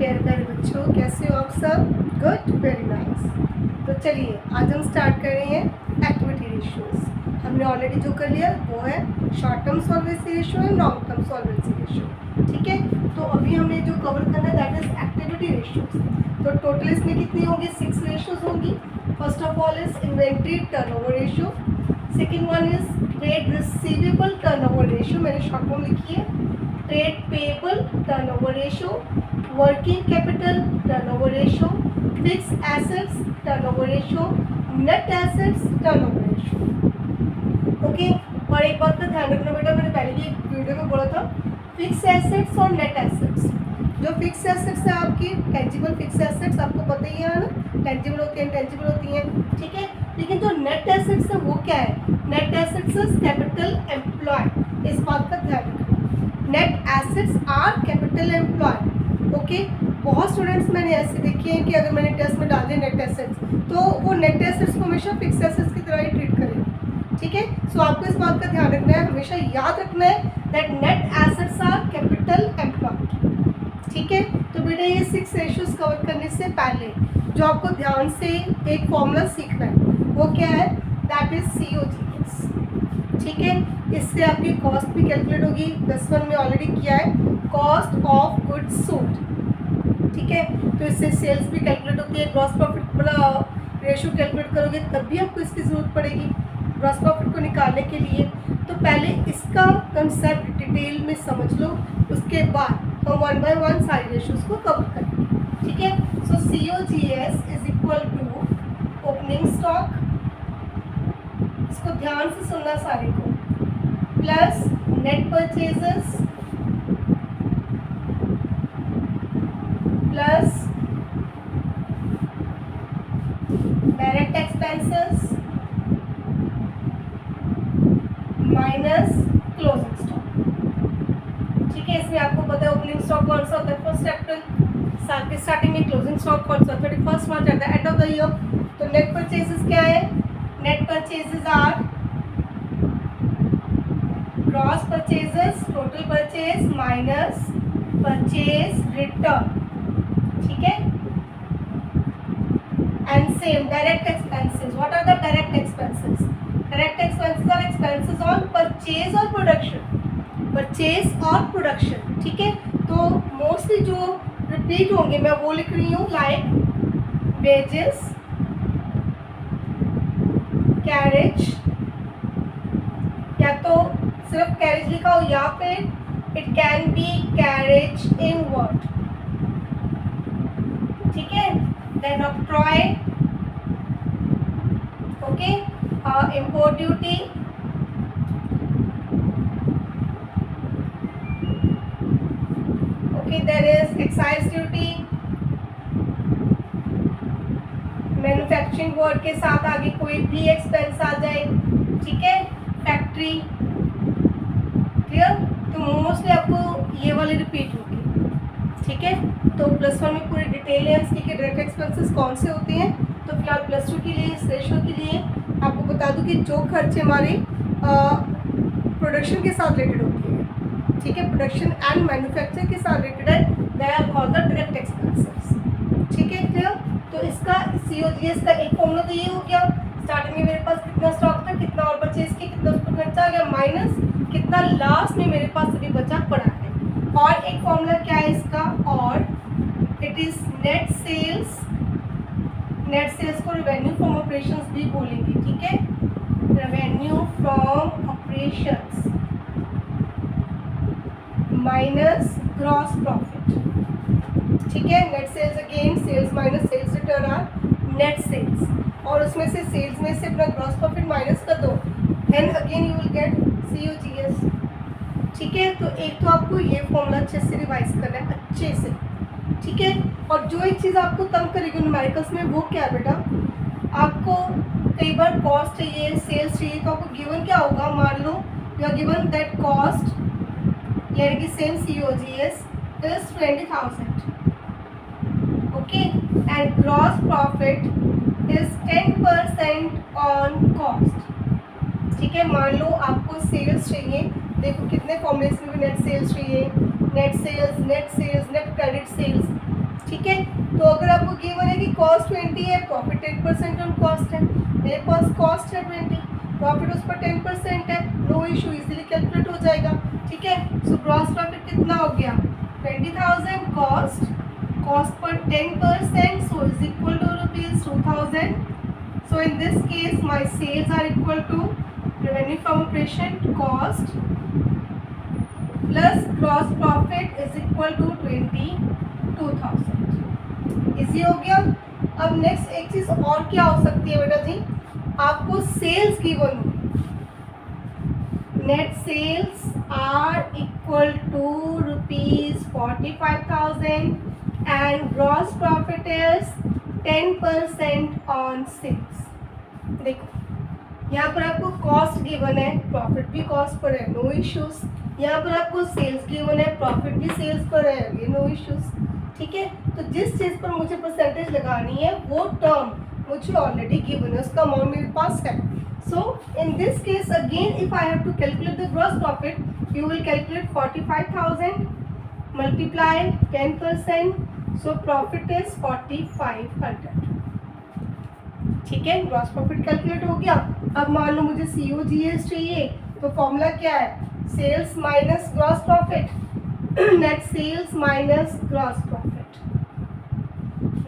प्यारे प्यारे बच्चों, कैसे हो आप सब? Good, very nice. तो चलिए आज हम स्टार्ट कर रहे हैं एक्टिविटी रेशियोज। हमने ऑलरेडी जो कर लिया वो है short term solvency ratio and long term solvency ratio. ठीक है, तो अभी हमें जो कवर करना है दैट इज एक्टिविटी रेशियोज। तो टोटल इसमें कितनी होंगी? 6 रेशियोज होंगी। First of all is inventory turnover ratio, second one is trade receivable turnover ratio, मैंने शॉर्ट फॉर्म लिखी है, trade payable turnover ratio, working capital turnover ratio, fix assets turnover ratio, net assets turnover ratio. Okay, और एक बात का ध्यान रखना बेटा, मैंने पहले भी एक वीडियो में बोला था, फिक्स एसेट्स और नेट एसेट्स। जो फिक्स एसेट्स है आपकी टेंजिबल फिक्स एसेट्स, आपको पता ही है ना, टेंजिबल होती हैं, टेंजिबल होती हैं, ठीक है। लेकिन जो नेट एसेट्स है वो क्या है? Net assets is capital employed, इस बात का ध्यान रखना। Net assets are capital employed. Okay, बहुत स्टूडेंट्स मैंने ऐसे देखे हैं कि अगर मैंने टेस्ट में डाल दिया नेट एसेट्स, तो वो नेट एसेट्स को हमेशा फिक्स एसेट्स की तरह ही ट्रीट करें। ठीक है, सो आपको इस बात का ध्यान रखना है, हमेशा याद रखना है that net assets are capital employed. ठीक है, तो बेटा ये 6 रेशियोज कवर करने से पहले जो आपको ध्यान से एक फॉर्मूला सीखना है वो क्या है? That is COGS। ठीक है, इससे आपकी कॉस्ट भी कैलकुलेट होगी। +1 में ऑलरेडी किया है, कॉस्ट ऑफ गुड्स सोल्ड। ठीक है, तो इससे सेल्स भी कैलकुलेट होती है। ग्रॉस प्रॉफिट वाला रेशियो कैलकुलेट करोगे तब भी आपको इसकी ज़रूरत पड़ेगी ग्रॉस प्रॉफिट को निकालने के लिए। तो पहले इसका कंसेप्ट डिटेल में समझ लो, उसके बाद हम 1 बाय 1 सारी रेशियोज को कवर करेंगे। ठीक है, so COGS is equal to opening stock, इसको ध्यान से सुनना सारे को, plus net purchases plus direct expenses minus closing stock. ठीक है, इसमें आपको पता है ओपनिंग स्टॉक कौन सा होता है? 1 अप्रैल, साल के स्टार्टिंग में। क्लोजिंग स्टॉक कौन सा? 31 March at the end of the year. तो नेट परचेजेस क्या है? Net purchases are gross purchases, total purchase minus purchase return. ठीक है, and same direct expenses. What are the direct expenses? Direct expenses are expenses on purchase और production, purchase और production. ठीक है, तो मोस्टली जो रिपीट होंगे मैं वो लिख रही हूँ, लाइक वेजेस, कैरेज, या तो सिर्फ कैरेज लिखा हो या फिर it can be carriage inward. ठीक है, then octroi, okay, import duty, okay, there is excise duty. Manufacturing word के साथ आगे कोई भी एक्सपेंस आ जाए। ठीक है, फैक्ट्री, क्लियर? तो मोस्टली आपको ये वाली रिपीट होगी। ठीक है, तो +1 में पूरी डिटेल है इसकी कि डायरेक्ट एक्सपेंसेस कौन से होते हैं। तो फिलहाल +2 के लिए इस रेशियो के लिए आपको बता दूं कि जो खर्चे हमारे प्रोडक्शन के साथ रिलेटेड होते हैं, ठीक है, प्रोडक्शन एंड मैन्युफैक्चर के साथ रिलेटेड है, they are called the direct expenses. ठीक है, क्लियर? तो इसका COGS का एक फॉर्मूला तो ये हो गया, स्टार्टिंग में मेरे पास कितना स्टॉक था, कितना और परचेज किया, कितना उस पर खर्चा आ गया, माइनस कितना लास्ट में मेरे पास अभी बचा पड़ा है। और एक फॉर्मूला क्या है इसका? और it is net sales. Net sales को रेवेन्यू फ्रॉम ऑपरेशंस भी बोलेंगे। ठीक है, revenue from operations minus gross profit. ठीक है, net sales again sales minus sales return are net sales, और उसमें से सेल्स में से अपना ग्रॉस प्रॉफिट माइनस कर दो, then again you will get COGS। ठीक है, तो एक तो आपको ये फॉर्मूला अच्छे से रिवाइज करना है, अच्छे से। ठीक है, और जो एक चीज़ आपको तंग करेगी न्यूमेरिकल्स में वो क्या है बेटा? आपको कई बार कॉस्ट चाहिए, सेल्स चाहिए, तो आपको गिवन क्या होगा? मान लो you are given that cost यानी कि same COGS is 20,000, okay, and gross profit is 10% on cost. ठीक है, मान लो आपको सेल्स चाहिए, देखो कितने फॉर्मूलेस में भी नेट सेल्स चाहिए, net sales, net credit sales. ठीक है। तो अगर आपको गिवन है कि कॉस्ट 20 है, प्रॉफिट 10% ऑन कॉस्ट है, मेरे पास कॉस्ट है 20, प्रॉफिट उस पर 10% है, नो इशू, इजीली कैलकुलेट हो जाएगा। ठीक है। सो ग्रॉस प्रॉफिट कितना हो गया 20,000 कॉस्ट, कॉस्ट पर 10%, so is equal to ₹2000। So in this case my sales are equal to revenue from operation cost plus gross profit is equal to 22,000। Easy हो गया। अब नेक्स्ट एक चीज और क्या हो सकती है बेटा जी, आपको सेल्स गिवन हो, net sales are equal to ₹45,000 and gross profit is 10% on sales. देखो यहाँ पर आपको कॉस्ट गिवन है, प्रॉफिट भी कॉस्ट पर है, नो इश्यूज। यहाँ पर आपको सेल्स गिवन है, प्रॉफिट भी सेल्स पर है, ये नो इश्यूज। ठीक है। तो जिस चीज़ पर मुझे परसेंटेज लगानी है वो टर्म मुझे ऑलरेडी गिवन है, उसका अमाउंट मेरे पास है। So in this case again if I have to calculate the gross profit, you will calculate 45,000 multiply 10%, so profit is 4,500। ठीक है, ग्रॉस प्रॉफिट कैलकुलेट हो गया। अब मान लो मुझे COGS चाहिए, तो फॉर्मूला क्या है, sales minus gross profit, net sales minus gross profit.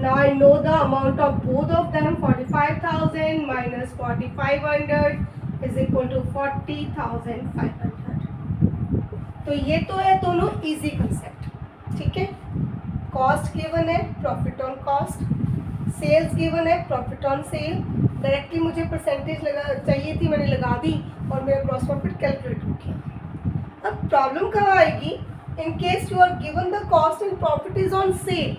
Now I know the amount of both of them, 45,000 minus 4,500 is equal to 40,500. तो ये तो है दोनों इजी कंसेप्ट। ठीक है, कॉस्ट गिवन है, profit on cost, sales given है, profit on sale. Directly मुझे परसेंटेज लगा चाहिए थी, मैंने लगा दी और मेरा ग्रॉस प्रॉफिट कैलकुलेट हो गया। अब प्रॉब्लम कहाँ आएगी, in case you are given the cost and profit is on sale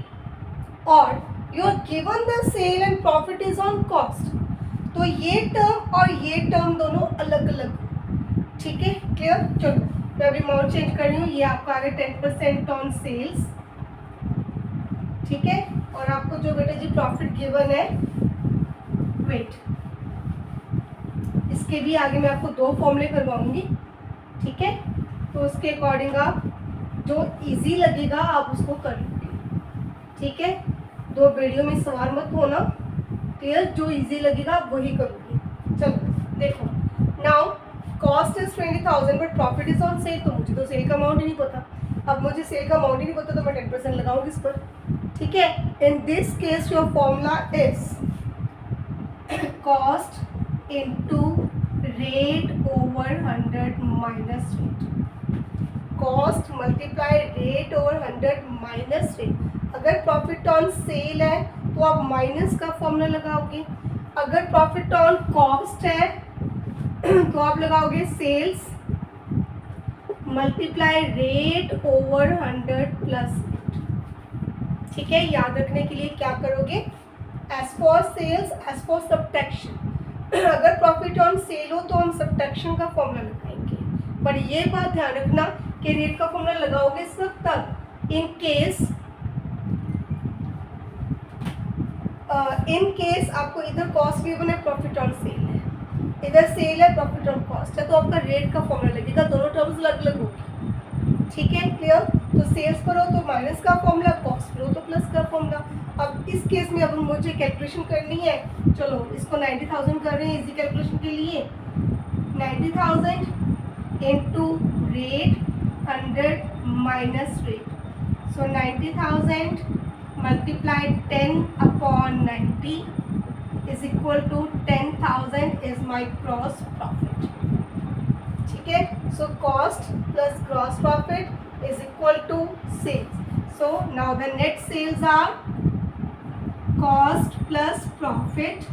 or you are given the sale and profit is on cost, तो ये टर्म और ये टर्म दोनों अलग अलग। ठीक है, क्लियर। चलो मैं अभी अमाउंट चेंज कर रही हूँ, ये आपका आ गया 10% ऑन सेल्स। ठीक है, और आपको जो बेटा जी प्रॉफिट गिवन है, वेट, इसके भी आगे मैं आपको दो फॉर्मूले करवाऊंगी। ठीक है, तो उसके अकॉर्डिंग आप जो इजी लगेगा आप उसको कर लोगे। ठीक है, दो वीडियो में सवाल मत होना, क्लियर, जो इजी लगेगा आप वही करोगे। चलो देखो, now cost is 20,000 but profit is on sale, तो मुझे तो सेल का अमाउंट ही नहीं पता। अब मुझे सेल का अमाउंट ही नहीं पता तो मैं 10% लगाऊंगी इस पर। ठीक है, इन this case your formula is cost into rate over 100 minus rate, cost multiply rate over 100 minus rate. अगर प्रॉफिट ऑन सेल है तो आप माइनस का फॉर्मूला लगाओगे, अगर प्रॉफिट ऑन कॉस्ट है तो आप लगाओगे sales multiply rate over 100 plus rate. ठीक है, याद रखने के लिए क्या करोगे, S for sales S for subtraction, अगर प्रॉफिट ऑन सेल हो तो हम सब्ट्रैक्शन का फॉर्मूला लगाएंगे। पर ये बात ध्यान रखना कि रेट का फॉर्मूला लगाओगे सिर्फ तब इन केस आपको इधर कॉस्ट गिवन है, प्रॉफिट ऑन सेल है, इधर सेल है, प्रॉफिट ऑन कॉस्ट है, तो आपका रेट का फॉर्मूला लगेगा, दोनों टर्म्स अलग अलग होगी। ठीक है, क्लियर। तो सेल्स पर हो तो माइनस का फॉर्मूला, कॉस्ट पर हो तो प्लस का फॉर्मूला। अब इस केस में अब मुझे कैलकुलेशन करनी है, चलो इसको 90,000 कर रहे हैं इजी कैलकुलेशन के लिए। 90,000 into rate 100 minus rate, so 90,000 multiply 10 upon 90 is equal to 10,000 is my gross profit. ठीक है, so cost plus gross profit is equal to sales. So now the net sales are cost plus profit,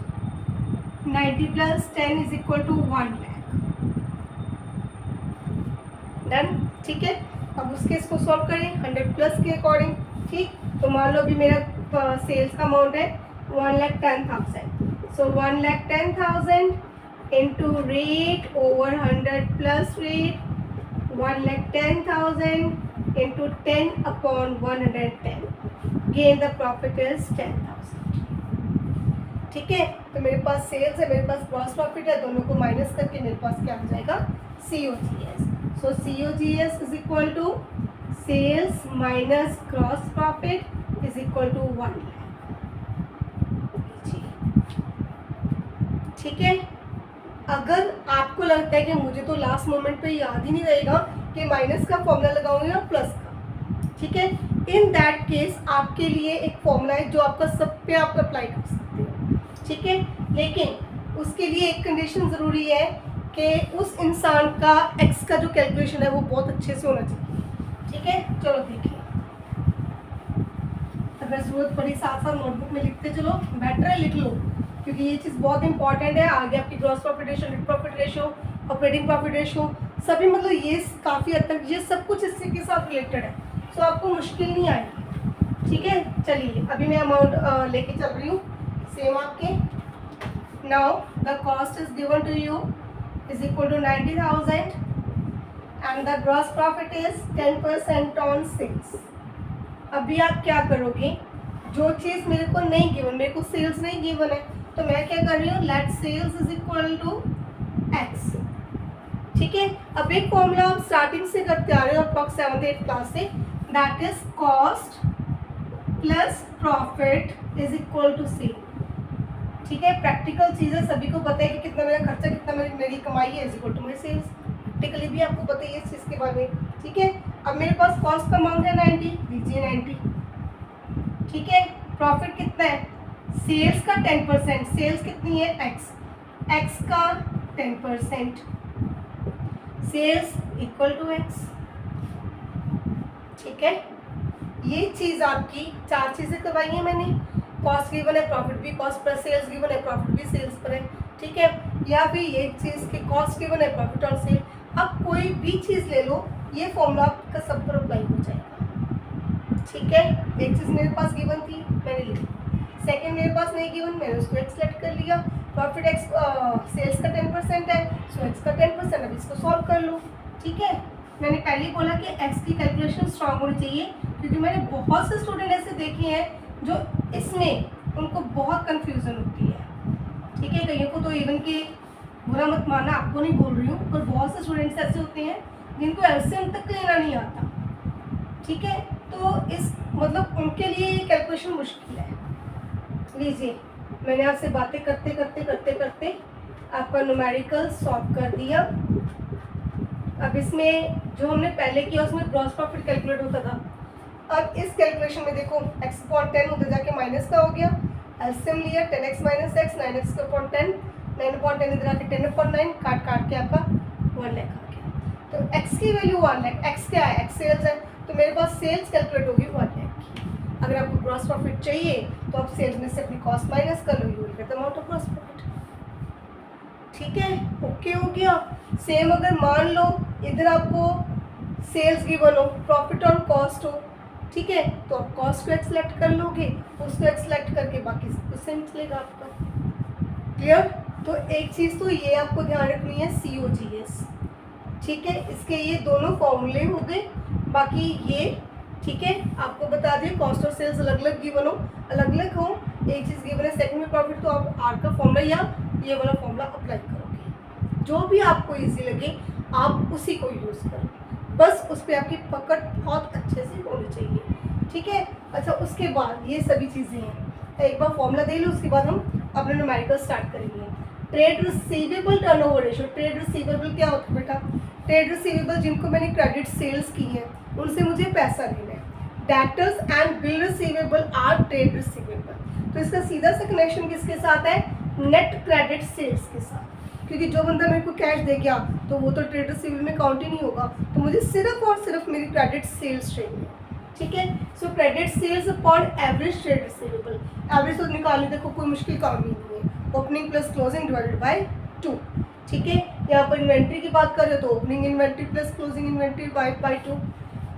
90 plus 10 is equal to 1 lakh. Done. ठीक है, अब उसके इसको solve करें 100 plus के according. ठीक, तो मान लो अभी मेरा सेल्स का अमाउंट है 1,10,000, सो 1,10,000 into rate over 100 plus rate, 1,10,000 into 10 upon 110, gain the profit is 10,000। ठीक है, तो मेरे पास सेल्स है, मेरे पास ग्रॉस प्रॉफिट है, दोनों को माइनस करके मेरे पास क्या हो जाएगा, COGS। So COGS is equal to sales minus gross profit is equal to 1 lakh. ठीक है, अगर आपको लगता है कि मुझे तो लास्ट मोमेंट पे याद ही नहीं रहेगा कि माइनस का फॉर्मूला लगाऊंगी और प्लस का, ठीक है, इन दैट केस आपके लिए एक फॉर्मूला है जो आपका सब पे आप अप्लाई कर सकते हो, ठीक है, लेकिन उसके लिए एक कंडीशन ज़रूरी है कि उस इंसान का एक्स का जो कैलकुलेशन है वो बहुत अच्छे से होना चाहिए। ठीक है, चलो देखिए, अगर ज़रूरत पड़ी साथ साथ नोटबुक में लिखते चलो, बेटर है लिख लो, क्योंकि ये चीज़ बहुत इंपॉर्टेंट है। आगे आपकी gross profit ratio, net profit ratio, operating profit ratio, सभी मतलब ये काफ़ी हद तक ये सब कुछ इसी के साथ रिलेटेड है, तो आपको मुश्किल नहीं आएगी। ठीक है, चलिए अभी मैं अमाउंट लेके चल रही हूँ सेम आपके। Now the cost is given to you is equal to 90,000 and the gross profit is 10% on sales. अभी आप क्या करोगे, जो चीज़ मेरे को नहीं गिवन, मेरे को सेल्स नहीं गिवन है, तो मैं क्या कर रही हूँ, let sales is equal to x. ठीक है, अब एक फॉर्मूला आप स्टार्टिंग से करते आ रहे हो अप्रॉक्स 7th-8th क्लास से, that is cost plus profit is equal to sale. ठीक है, प्रैक्टिकल चीज़ें सभी को पता है कि कितना मेरा खर्चा, कितना मेरी कमाई है इज इक्वल टू मेरी सेल्स। प्रैक्टिकली भी आपको पता ही है इस चीज़ के बारे में। ठीक है, अब मेरे पास कॉस्ट का अमाउंट है 90, दीजिए 90। ठीक है, प्रॉफिट कितना है, सेल्स का 10%, सेल्स कितनी है एक्स, एक्स का 10%, सेल्स इक्वल टू एक्स। ठीक है, ये चीज़ आपकी 4 चीज़ें करवाई हैं मैंने, कॉस्ट गिवन है, प्रॉफिट भी कॉस्ट पर, सेल्स गिवन है, प्रॉफिट भी सेल्स पर है। ठीक है, या फिर ये चीज़ की कॉस्ट गिवन है, प्रॉफिट और सेल। अब कोई भी चीज़ ले लो, ये फॉर्मूला आपका सब पर अप्लाई हो जाएगा। ठीक है, एक चीज़ मेरे पास गिवन थी मैंने लिखी, सेकंड मेरे पास नहीं गिवन, मैंने उसको एक्स सेलेक्ट कर लिया, प्रॉफिट एक्स, सेल्स का 10% है, सो एक्स का 10%, अब इसको सॉल्व कर लो। ठीक है, मैंने पहले ही बोला कि एक्स की कैलकुलेशन स्ट्रांग होनी चाहिए, क्योंकि मैंने बहुत से स्टूडेंट ऐसे देखे हैं जो इसमें उनको बहुत कन्फ्यूज़न होती है। ठीक है, कईयों को तो इवन के बुरा मत मानना, आपको नहीं बोल रही हूँ, पर बहुत से स्टूडेंट्स ऐसे होते हैं जिनको एलसीएम तक लेना नहीं आता। ठीक है, तो इस मतलब उनके लिए ये कैलकुलेशन मुश्किल है। लीजिए, मैंने आपसे बातें करते करते करते करते आपका न्यूमेरिकल सॉल्व कर दिया। अब इसमें जो हमने पहले किया उसमें ग्रॉस प्रॉफिट कैलकुलेट होता था, अब इस कैलकुलेशन में देखो x अपॉन 10 उधर जाके माइनस का हो गया, एलसीएम लिया 10x minus x, 9x upon 10, 9 upon 10 इधर आके 10 अपॉन 9, काट काट के आपका 1 लाख आ गया। तो x की वैल्यू 1 लाख, x क्या है, x सेल्स है, तो मेरे पास सेल्स कैलकुलेट होगी 1 लाख की। अगर आपको ग्रॉस प्रॉफिट चाहिए तो आप सेल्स में से अपनी कॉस्ट माइनस कर लो, you will get the amount of gross profit. ठीक है, ओके हो गया। सेम अगर मान लो इधर आपको सेल्स गिवन हो, प्रॉफिट और कॉस्ट हो, ठीक है, तो आप कॉस्ट को सेलेक्ट कर लोगे, उसको सेलेक्ट करके बाकी सब कुछ सेम चलेगा आपका। क्लियर? तो एक चीज़ तो ये आपको ध्यान रखनी है, COGS। ठीक है, इसके ये दोनों फॉर्मूले हो गए, बाकी ये ठीक है आपको बता दिए, कॉस्ट और सेल्स अलग अलग गिवन हो, अलग अलग हो, एक चीज़ गिवन है सेकंड में प्रॉफिट, तो आप आर का फॉर्मूला या ये वाला फॉर्मूला अप्लाई करोगे, जो भी आपको इजी लगे आप उसी को यूज़ करो, बस उस पर आपकी पकड़ बहुत अच्छे से होनी चाहिए। ठीक है, अच्छा उसके बाद ये सभी चीज़ें हैं, एक बार फॉर्मूला दे लो, उसके बाद हम अपने न्यूमेरिकल स्टार्ट करेंगे। Trade receivable turnover ratio, trade receivable क्या होता है बेटा, ट्रेड रिसीवेबल जिनको मैंने क्रेडिट सेल्स की है उनसे मुझे पैसा लेना है। Debtors and bill receivable are trade receivable, तो इसका सीधा सा कनेक्शन किसके साथ है, नेट क्रेडिट सेल्स के साथ, क्योंकि जो बंदा मेरे को कैश दे गया तो वो तो ट्रेड रिसीवेबल में काउंट ही नहीं होगा, तो मुझे सिर्फ और सिर्फ मेरी क्रेडिट सेल्स चाहिए। ठीक है, so credit sales upon average trade receivable, average तो निकालने देखो कोई मुश्किल काम ही नहीं है, opening plus closing divided by 2। ठीक है, यहाँ पर इन्वेंट्री की बात करें तो opening inventory plus closing inventory divide by 2,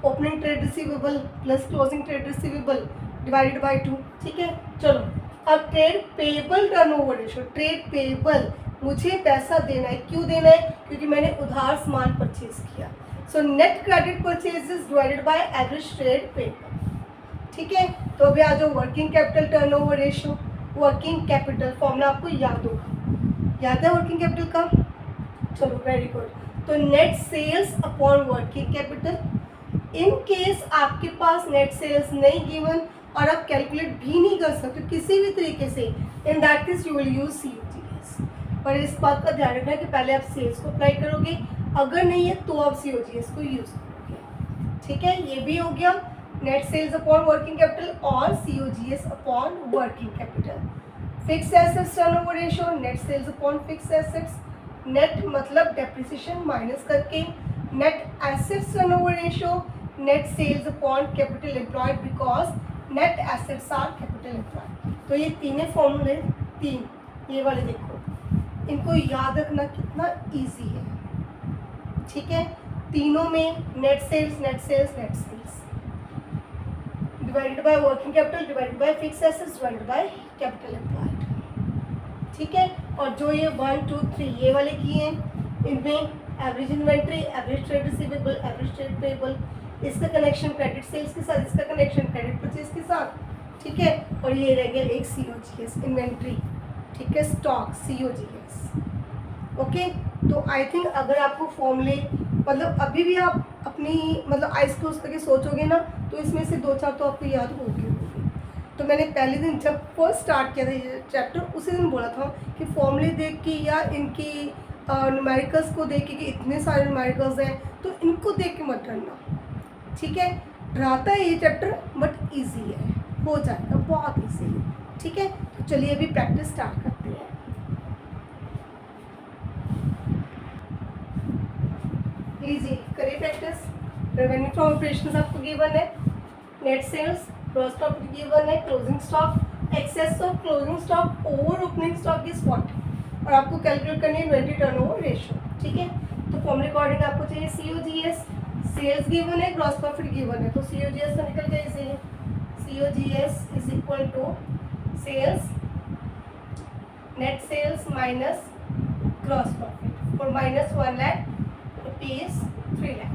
opening trade receivable plus closing trade receivable divided by 2। ठीक है, चलो अब trade payable turnover ratio, trade payable मुझे पैसा देना है, क्यों देना है, क्योंकि मैंने उधार सामान परचेज किया, so net credit purchases divided by average trade payable. ठीक है, तो अभी आ जाओ working capital turnover ratio, working capital formula आपको याद होगा, याद है वर्किंग कैपिटल का, चलो वेरी गुड। तो net sales upon working capital, in case आपके पास नेट सेल्स नहीं गिवन, और आप कैलकुलेट भी नहीं कर सकते किसी भी तरीके से, in that case you will use COGS। पर इस बात का ध्यान रखना कि पहले आप सेल्स को अप्लाई करोगे, अगर नहीं है तो आप COGS को यूज करोगे। ठीक है, ये भी हो गया net sales upon working capital और COGS upon working capital. Fix assets turnover ratio, net sales upon fix assets, net मतलब डेप्रिसिएशन माइनस करके, net assets turnover ratio, net sales upon capital employed because net assets are capital employed. तो ये तीनों फॉर्मूले, तीन ये वाले देखो, इनको याद रखना कितना इजी है। ठीक है, तीनों में net sales net sales net sales divided by working capital divided by fix assets divided by capital employed. ठीक है, और जो ये 1 2 3 ये वाले किए हैं, इनमें average inventory, average trade receivable, average trade payable, इसका कनेक्शन क्रेडिट सेल्स के साथ, इसका कनेक्शन क्रेडिट परचेज के साथ। ठीक है, और ये रह गया एक COGS इन्वेंट्री। ठीक है, स्टॉक COGS। ओके, तो आई थिंक अगर आपको फॉर्मूले मतलब अभी भी आप अपनी मतलब आइज क्लोज करके सोचोगे ना, तो इसमें से 2 4 तो आपको याद होगी। तो मैंने पहले दिन जब फर्स्ट स्टार्ट किया था ये चैप्टर, उसी दिन बोला था कि फॉर्मूले देख के या इनकी न्यूमेरिकल्स को देख के कि इतने सारे न्यूमेरिकल्स हैं तो इनको देख के मत डरना। ठीक है, डराता है ये चैप्टर बट इजी है, हो जाएगा, बहुत इजी है। ठीक है, तो चलिए अभी प्रैक्टिस स्टार्ट करते हैं। लीजिए करिए प्रैक्टिस। रेवेन्यू फ्रॉम ऑपरेशंस आपको गिवन है, net sales, gross profit given है, closing stock, excess of closing stock over opening stock is 40 और आपको कैलकुलेट करनी है इन्वेंटरी टर्नओवर रेशियो। ठीक है, तो फॉर्मूले अकॉर्डिंग आपको चाहिए COGS, सेल्स गिवन है, ग्रॉस प्रॉफिट गिवन है, तो COGS तो निकल गया इसे, COGS is equal to sales, net sales minus gross profit और माइनस 1 लाख रुपीज 3 लाख।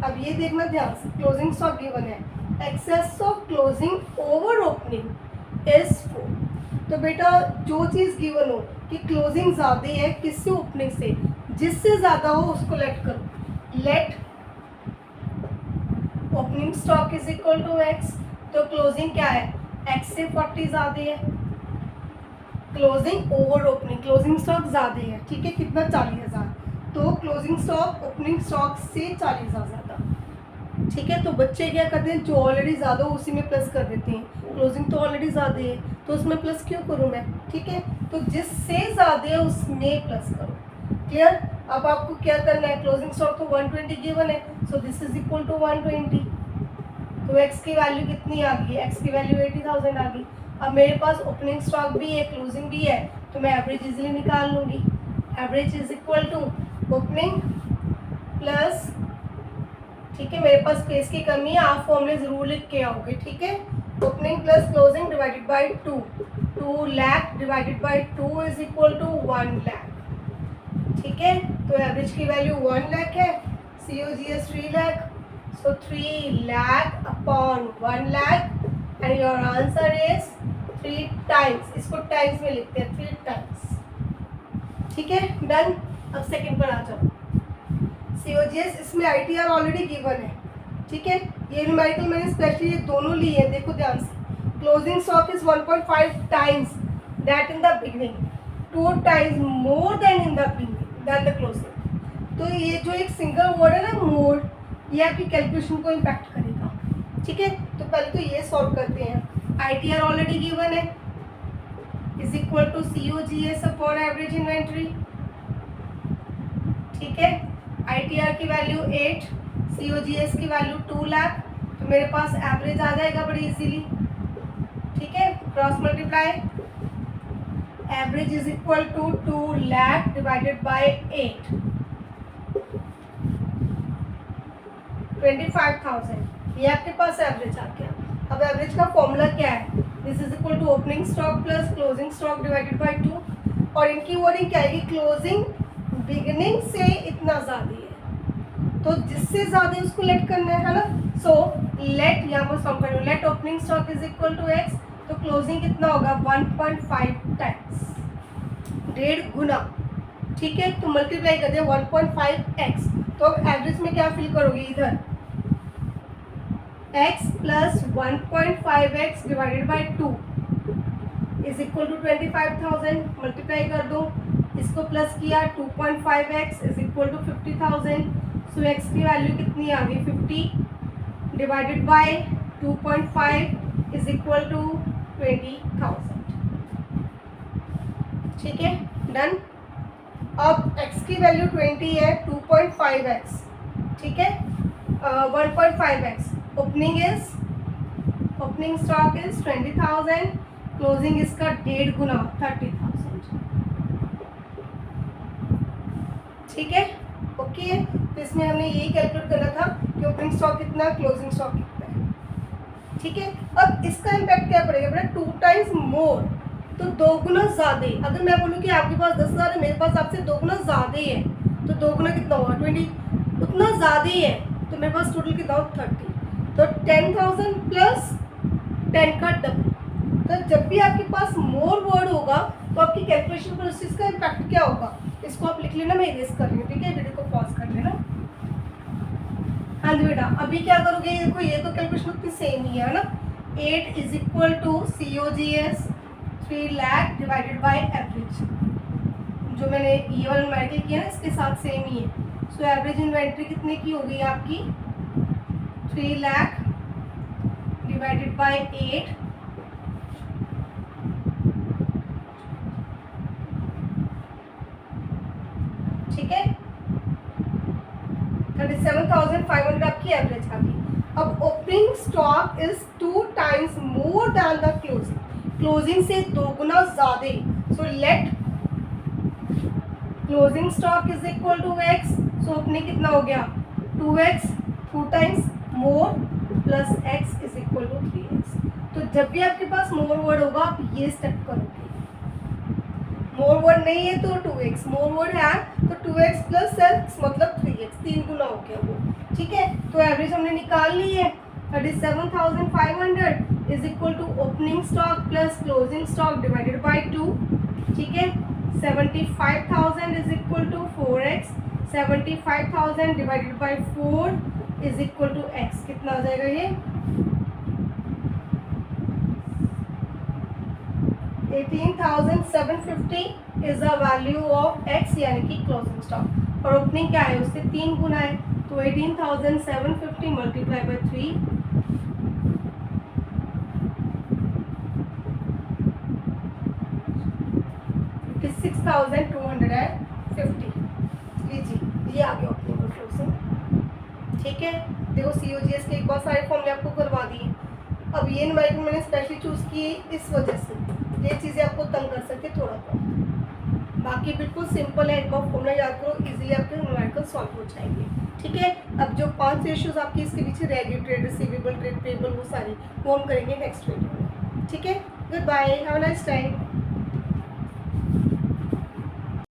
अब ये देखना ध्यान से, क्लोजिंग स्टॉक गिवन है, excess of closing over opening is 4। तो बेटा जो चीज़ गिवन हो कि क्लोजिंग ज़्यादा है किससे, ओपनिंग से, जिससे ज़्यादा हो उसको लेट करो। Let opening stock is equal to x, तो क्लोजिंग क्या है, एक्स से 40 ज़्यादा है, closing over opening, closing stock ज़्यादा है। ठीक है, कितना 40,000, तो क्लोजिंग स्टॉक ओपनिंग स्टॉक से 40,000 ज़्यादा। ठीक है, तो बच्चे क्या करते हैं, जो ऑलरेडी ज़्यादा हो उसी में प्लस कर देते हैं, क्लोजिंग तो ऑलरेडी ज़्यादा है तो उसमें प्लस क्यों करूँ मैं। ठीक है, तो जिससे ज़्यादा है उसमें प्लस करो। क्लियर, अब आपको क्या करना है, क्लोजिंग स्टॉक तो 120 गिवन है, so this is equal to 120। तो एक्स की वैल्यू कितनी आ गई, एक्स की वैल्यू 80,000 आ गई। अब मेरे पास ओपनिंग स्टॉक भी है, क्लोजिंग भी है, तो मैं एवरेज इजीली निकाल लूँगी। Average is equal to opening plus, ठीक है, मेरे पास स्पेस की कमी है, आप फॉर्मूले ज़रूर लिख के आओगे। ठीक है, opening plus closing divided by 2, 2 lakh divided by 2 is equal to 1 lakh. ठीक है, तो एवरेज की वैल्यू 1 लाख है, COGS 3 lakh, so 3 lakh upon 1 lakh and your answer is 3 times, इसको टाइम्स में लिखते हैं, 3 टाइम्स। ठीक है, डन। अब सेकंड पर आ जाओ। COGS इसमें ITR ऑलरेडी गिवन है। ठीक है, ये न्यूमेरिकल मैंने स्पेशली ये दोनों लिए हैं, देखो ध्यान से। Closing stock is 1.5 times that in the beginning, 2 times more than in the beginning then the closing. तो ये जो एक सिंगल वर्ड है ना, मोर, ये आपकी कैलकुलेशन को इम्पैक्ट करेगा। ठीक है, तो पहले तो ये सॉल्व करते हैं। ITR ऑलरेडी गिवन है, is equal to COGS upon average inventory. ठीक है, ITR की वैल्यू 8, COGS की वैल्यू 2 लाख, तो मेरे पास एवरेज आ जाएगा बड़ी इजीली। ठीक है, cross multiply, average is equal to 2 lakh divided by 8, 25,000, ये आपके पास एवरेज आ गया। अब एवरेज का फॉर्मूला क्या है, this is equal to opening stock plus closing stock divided by 2, और इनकी वर्डिंग क्या है, क्लोजिंग बिगिनिंग से इतना ज़्यादा है, तो जिससे ज़्यादा उसको लेट करना है ना। सो लेट, यहाँ पर सॉल्व करो, let opening stock is equal to x, तो क्लोजिंग कितना होगा, 1.5 टाइम्स, 1.5 गुना। ठीक है, तो मल्टीप्लाई कर दिया 1.5x, तो अब एवरेज में क्या फिल करोगे, इधर x plus 1.5x divided by 2 is equal to 25,000. Multiply कर दो, इसको प्लस किया 2.5x is equal to 50,000. So x की वैल्यू कितनी आ गई 50 divided by 2.5 is equal to 20,000. ठीक है, डन. अब x की वैल्यू 20 है, 2.5x, ठीक है, 1.5x. Opening stock is 20,000, closing इसका 1.5 गुना 30,000. ठीक है, ओके है. तो इसमें हमने यही कैलकुलेट करना था कि ओपनिंग स्टॉक कितना, क्लोजिंग स्टॉक कितना है. ठीक है, अब इसका इम्पैक्ट क्या पड़ेगा बेटा, 2 टाइम्स मोर, तो 2 गुना ज़्यादा. अगर मैं बोलूँ कि आपके पास 10,000 है, मेरे पास आपसे 2 गुना ज़्यादा है, तो 2 गुना कितना होगा 20, उतना ज़्यादा ही है, तो मेरे पास टोटल कितना होगा 30. तो 10,000 प्लस 10 का डबल. तो जब भी आपके पास मोर वर्ड होगा तो आपकी कैलकुलेशन पर उस चीज़ का इम्पैक्ट क्या होगा, इसको आप लिख लेना. मैं इरेज कर रही हूँ, ठीक है, वीडियो को पॉज कर लेना. हाँ जी बेटा, अभी क्या करोगे, देखो ये तो कैलकुलेशन उतनी सेम ही है ना. 8 is equal to COGS 3 lakh divided by average. जो मैंने ये वाला न्यूमेरिकल किया ना, इसके साथ सेम ही है. सो एवरेज इन्वेंट्री कितने की हो गई आपकी 3 लाख डिवाइडेड बाय 8. ठीक है, 37,500 आपकी एवरेज आ गई. अब opening stock is 2 times more than the closing. Closing से 2 गुना ज्यादा. So let closing stock is equal to x. So opening कितना हो गया 2x, 2 times more plus x is equal to 3x. तो जब भी आपके पास मोर वर्ड होगा आप ये स्टेप करोगे. मोर वर्ड नहीं है तो 2x, मोर वर्ड है तो 2x प्लस x मतलब 3x, 3 गुना हो गया वो. ठीक है, तो एवरेज हमने निकाल ली है. 37,500 is equal to opening stock plus closing stock divided by 2. ठीक है, 75,000 is equal to 4x. 75,000 divided by 4 is equal to x. कितना आ जाएगा ये 18,750 is the value of x, यानी कि क्लोजिंग स्टॉक. और ओपनिंग क्या है, उससे 3 गुना है, तो 18,750 मल्टीप्लाई बाय 3 56,250. लीजिए, ये आ गया ओपनिंग और क्लोजिंग. ठीक है, देखो COGS के एक बार सारे फॉर्मूले आपको करवा दिए. अब ये न्यूमेरिकल मैंने स्पेशली चूज़ की इस वजह से, ये चीज़ें आपको तंग कर सकते थोड़ा बहुत. बाकी बिल्कुल सिंपल है, एक बार फॉर्मूला याद करो, इजीली आपके न्यूमेरिकल सॉल्व हो जाएंगे. ठीक है, अब जो 5 रेशियोज आपकी इसके पीछे रह गई, ट्रेड रिसीवेबल, ट्रेड पेएबल, वो सारी वो हम करेंगे नेक्स्ट वीडियो में. ठीक है, goodbye, have a nice time.